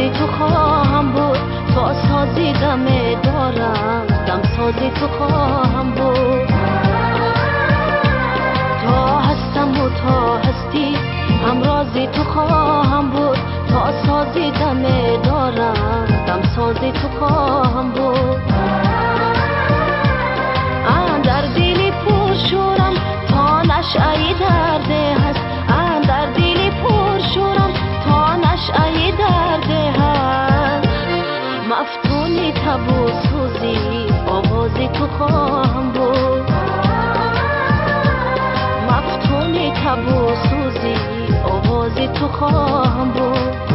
سازی تو خواهم بود، تا سازی دم دارم، دم سازی تو خواهم بود. تا هستم و تا هستی همرازی تو خواهم بود، تا سازی دم دارم، دم سازی تو خواهم بود. در دلی پر شورم تا نشعی درده هست، در دلی پر شورم تا نشعی درده هست. مفتونی تب و سوزی آوازی تو خواهم بود، مفتونی تب و سوزی آوازی تو خواهم بود.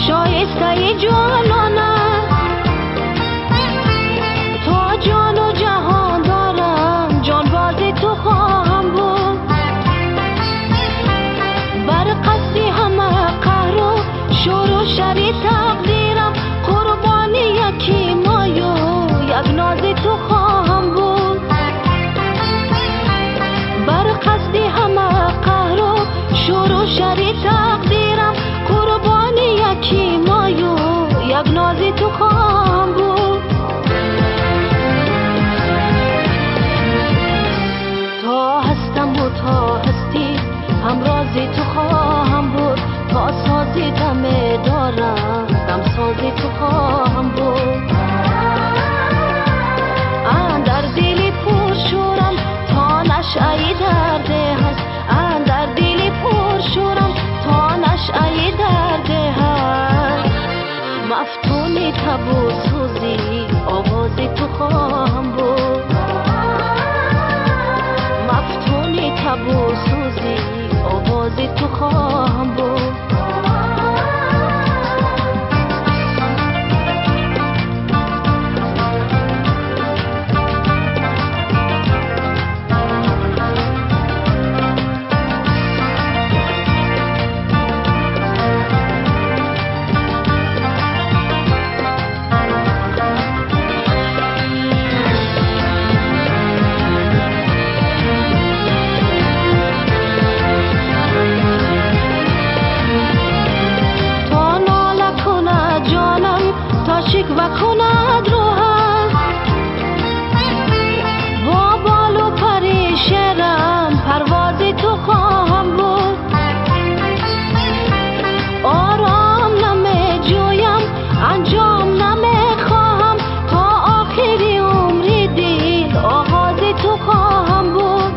شایسته جانانم، تا جان و جهان دارم، جان بازی تو خواهم بود. بر قصدی همه قهر و شور و شری تقدیرم، قربانی یکی مای و یک نازی تو خواهم بود. بر قصدی همه قهر و شور و شری تقدیرم، قربانی یکی مای و یک نازی تو خواهم بود. تا هستم و تا هستی همرازی تو خواهم بود، تا سازی دم دارم، دم سازی تو خواهم بود. در دلی پر شورم تا نشعی درده هست، در دلی پر شورم تا نشعی درده هست. مفتونی تب و سوزی آوازی تو خواهم بود، مفتونی تب و سوزی آوازی تو خواهم بود. شکوه کند روحم با بال و پر شرم، پروازی تو خواهم بود. آرام نمی جویم انجام نمی خواهم، تا آخری عمری دل آغازی تو خواهم بود.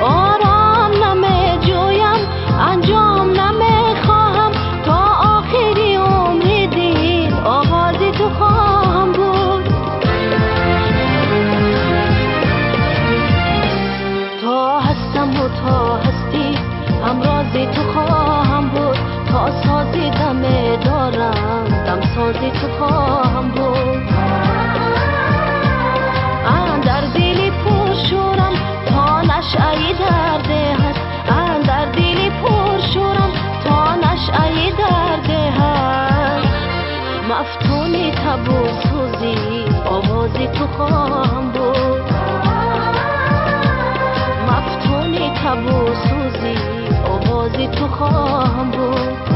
آرام نمی جویم انجام نمی خواهم، تا آخری آغازی تو خواهم بود. تا هستم و تا هستی همرازی تو خواهم بود، تا سازی دم دارم، دم سازی تو خواهم بود. در دلی پر شورم تا نشعی درده هست، در دلی پر شورم تا نشعی درده هست. مفتونی تب و سوزی آوازی تو خواهم بود، مفتونی تب و سوزی آوازی تو خواهم بود.